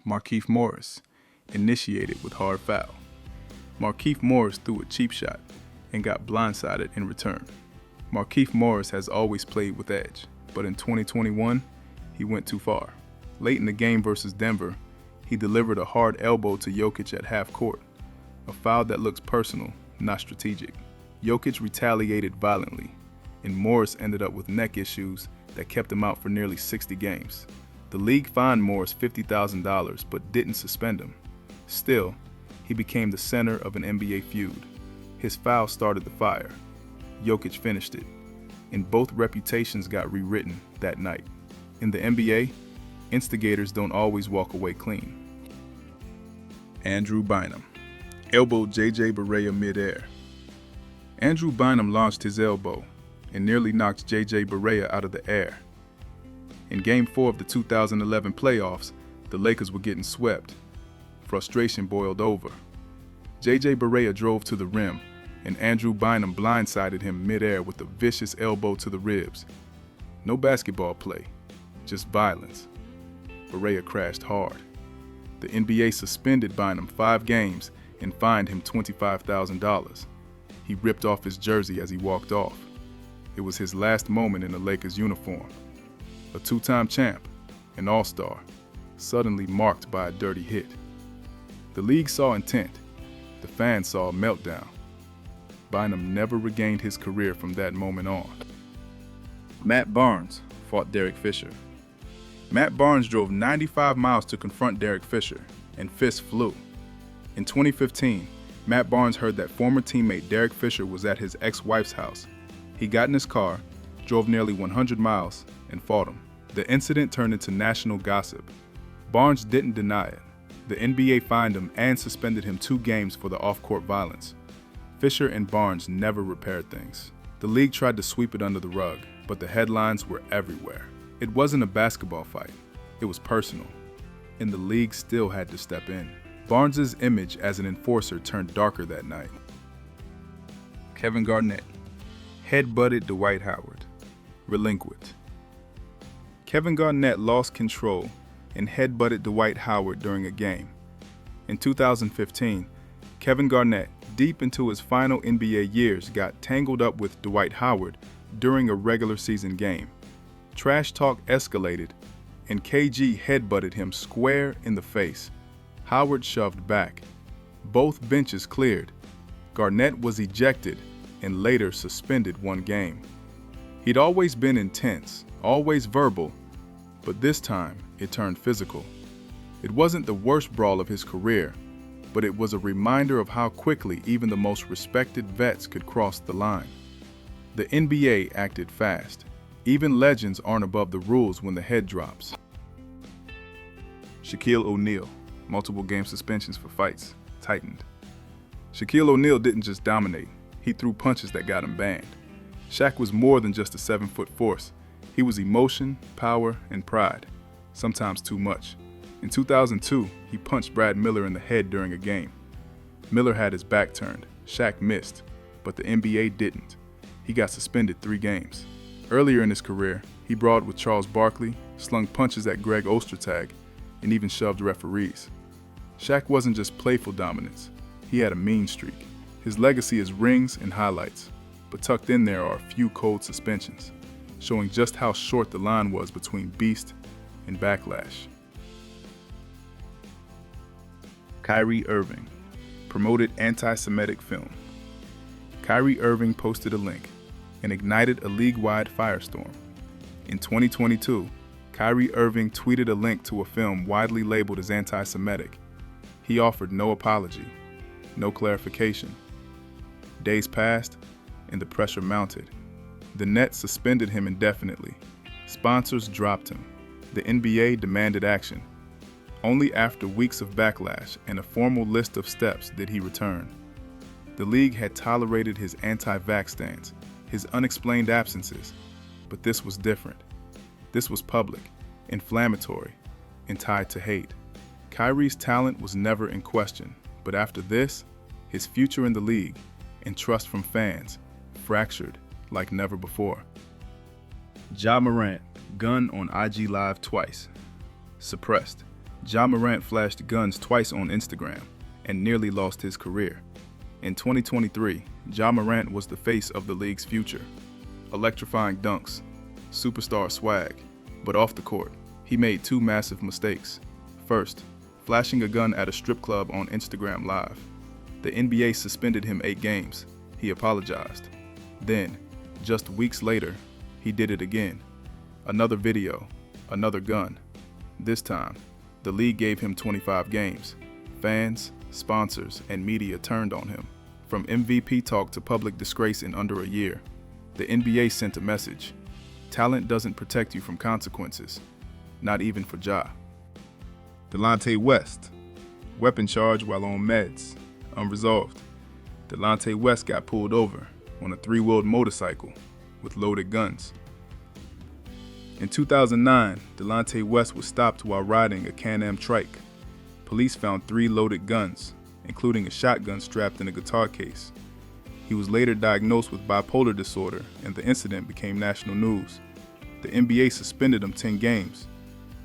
Markieff Morris, initiated with hard foul. Markieff Morris threw a cheap shot and got blindsided in return. Markieff Morris has always played with edge, but in 2021, he went too far. Late in the game versus Denver, he delivered a hard elbow to Jokic at half court, a foul that looks personal, not strategic. Jokic retaliated violently, and Morris ended up with neck issues that kept him out for nearly 60 games. The league fined Morris $50,000 but didn't suspend him. Still, he became the center of an NBA feud. His foul started the fire. Jokic finished it, and both reputations got rewritten that night. In the NBA, instigators don't always walk away clean. Andrew Bynum elbowed J.J. Barea midair. Andrew Bynum launched his elbow and nearly knocked J.J. Barea out of the air. In Game 4 of the 2011 playoffs, the Lakers were getting swept. Frustration boiled over. J.J. Barea drove to the rim, and Andrew Bynum blindsided him midair with a vicious elbow to the ribs. No basketball play, just violence. Barea crashed hard. The NBA suspended Bynum 5 games and fined him $25,000. He ripped off his jersey as he walked off. It was his last moment in a Lakers uniform. A 2-time champ, an all-star, suddenly marked by a dirty hit. The league saw intent. The fans saw a meltdown. Bynum never regained his career from that moment on. Matt Barnes fought Derek Fisher. Matt Barnes drove 95 miles to confront Derek Fisher, and fists flew. In 2015, Matt Barnes heard that former teammate Derek Fisher was at his ex-wife's house. He got in his car, drove nearly 100 miles, and fought him. The incident turned into national gossip. Barnes didn't deny it. The NBA fined him and suspended him 2 games for the off-court violence. Fisher and Barnes never repaired things. The league tried to sweep it under the rug, but the headlines were everywhere. It wasn't a basketball fight. It was personal. And the league still had to step in. Barnes's image as an enforcer turned darker that night. Kevin Garnett head-butted Dwight Howard. Relinquent. Kevin Garnett lost control and head-butted Dwight Howard during a game. In 2015, Kevin Garnett, deep into his final NBA years, got tangled up with Dwight Howard during a regular season game. Trash talk escalated, and KG head-butted him square in the face. Howard shoved back. Both benches cleared. Garnett was ejected and later suspended 1 game. He'd always been intense, always verbal, but this time it turned physical. It wasn't the worst brawl of his career, but it was a reminder of how quickly even the most respected vets could cross the line. The NBA acted fast. Even legends aren't above the rules when the head drops. Shaquille O'Neal, multiple game suspensions for fights, tightened. Shaquille O'Neal didn't just dominate, he threw punches that got him banned. Shaq was more than just a 7-foot force. He was emotion, power, and pride, sometimes too much. In 2002, he punched Brad Miller in the head during a game. Miller had his back turned. Shaq missed, but the NBA didn't. He got suspended 3 games. Earlier in his career, he brawled with Charles Barkley, slung punches at Greg Ostertag, and even shoved referees. Shaq wasn't just playful dominance. He had a mean streak. His legacy is rings and highlights, but tucked in there are a few cold suspensions, showing just how short the line was between beast and backlash. Kyrie Irving promoted anti-Semitic film. Kyrie Irving posted a link and ignited a league-wide firestorm. In 2022, Kyrie Irving tweeted a link to a film widely labeled as anti-Semitic. He offered no apology, no clarification. Days passed, and the pressure mounted. The Nets suspended him indefinitely. Sponsors dropped him. The NBA demanded action. Only after weeks of backlash and a formal list of steps did he return. The league had tolerated his anti-vax stance, his unexplained absences, but this was different. This was public, inflammatory, and tied to hate. Kyrie's talent was never in question, but after this, his future in the league and trust from fans fractured like never before. Ja Morant, gun on IG Live twice. Suppressed. Ja Morant flashed guns twice on Instagram and nearly lost his career. In 2023, Ja Morant was the face of the league's future. Electrifying dunks, superstar swag, but off the court, he made two massive mistakes. First, flashing a gun at a strip club on Instagram Live. The NBA suspended him 8 games. He apologized. Then, just weeks later, he did it again. Another video, another gun. This time, the league gave him 25 games. Fans, sponsors, and media turned on him. From MVP talk to public disgrace in under a year, the NBA sent a message. Talent doesn't protect you from consequences, not even for Ja. Delonte West, weapon charge while on meds, unresolved. Delonte West got pulled over on a 3-wheeled motorcycle with loaded guns. In 2009, Delonte West was stopped while riding a Can-Am trike. Police found 3 loaded guns, including a shotgun strapped in a guitar case. He was later diagnosed with bipolar disorder, and the incident became national news. The NBA suspended him 10 games.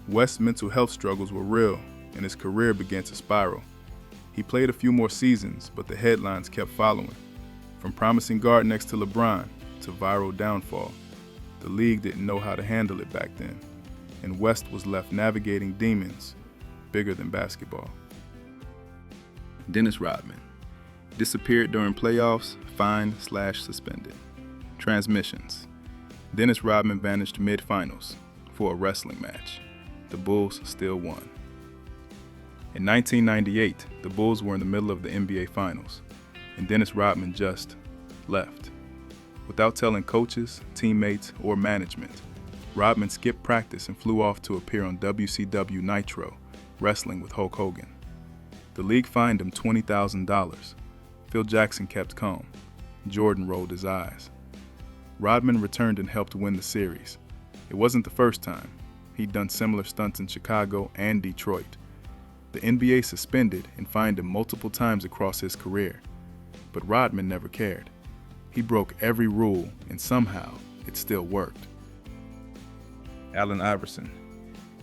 West's mental health struggles were real, and his career began to spiral. He played a few more seasons, but the headlines kept following. From promising guard next to LeBron to viral downfall, the league didn't know how to handle it back then, and West was left navigating demons bigger than basketball. Dennis Rodman disappeared during playoffs, fined/suspended. Transmissions. Dennis Rodman vanished mid-finals for a wrestling match. The Bulls still won. In 1998, the Bulls were in the middle of the NBA Finals, and Dennis Rodman just left. Without telling coaches, teammates, or management, Rodman skipped practice and flew off to appear on WCW Nitro, wrestling with Hulk Hogan. The league fined him $20,000. Phil Jackson kept calm. Jordan rolled his eyes. Rodman returned and helped win the series. It wasn't the first time. He'd done similar stunts in Chicago and Detroit. The NBA suspended and fined him multiple times across his career. But Rodman never cared. He broke every rule, and somehow it still worked. Allen Iverson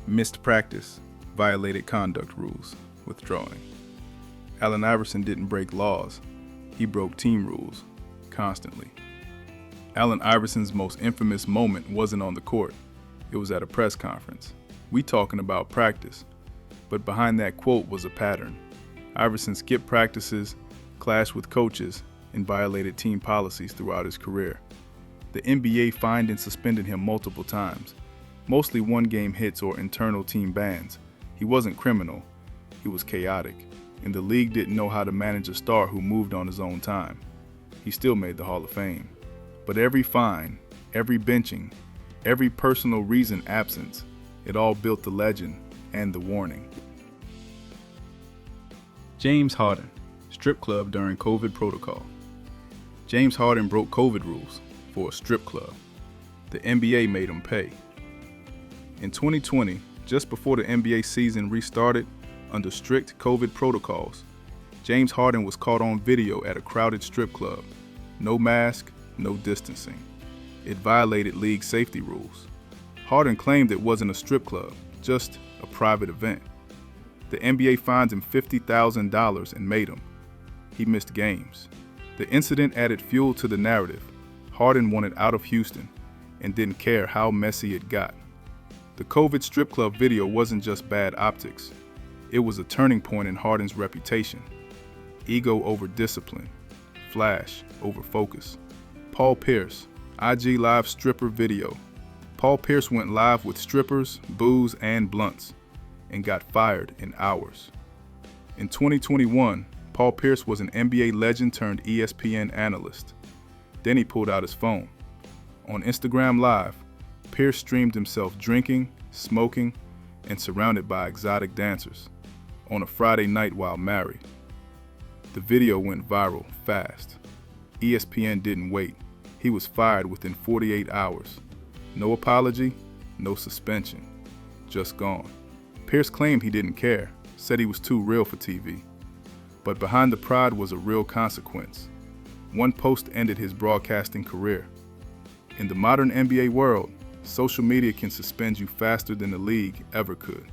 missed practice, violated conduct rules, withdrawing. Allen Iverson didn't break laws. He broke team rules, constantly. Allen Iverson's most infamous moment wasn't on the court. It was at a press conference. We talking about practice, but behind that quote was a pattern. Iverson skipped practices, clashed with coaches, and violated team policies throughout his career. The NBA fined and suspended him multiple times, mostly one-game hits or internal team bans. He wasn't criminal, he was chaotic, and the league didn't know how to manage a star who moved on his own time. He still made the Hall of Fame. But every fine, every benching, every personal reason absence, it all built the legend and the warning. James Harden, strip club during COVID protocol. James Harden broke COVID rules for a strip club. The NBA made him pay. In 2020, just before the NBA season restarted, under strict COVID protocols, James Harden was caught on video at a crowded strip club. No mask, no distancing. It violated league safety rules. Harden claimed it wasn't a strip club, just a private event. The NBA fined him $50,000 and made him. He missed games. The incident added fuel to the narrative. Harden wanted out of Houston and didn't care how messy it got. The COVID strip club video wasn't just bad optics. It was a turning point in Harden's reputation. Ego over discipline. Flash over focus. Paul Pierce, IG Live stripper video. Paul Pierce went live with strippers, booze, and blunts, and got fired in hours. In 2021, Paul Pierce was an NBA legend turned ESPN analyst. Then he pulled out his phone. On Instagram Live, Pierce streamed himself drinking, smoking, and surrounded by exotic dancers on a Friday night while married. The video went viral fast. ESPN didn't wait. He was fired within 48 hours. No apology, no suspension, just gone. Pierce claimed he didn't care, said he was too real for TV. But behind the pride was a real consequence. One post ended his broadcasting career. In the modern NBA world, social media can suspend you faster than the league ever could.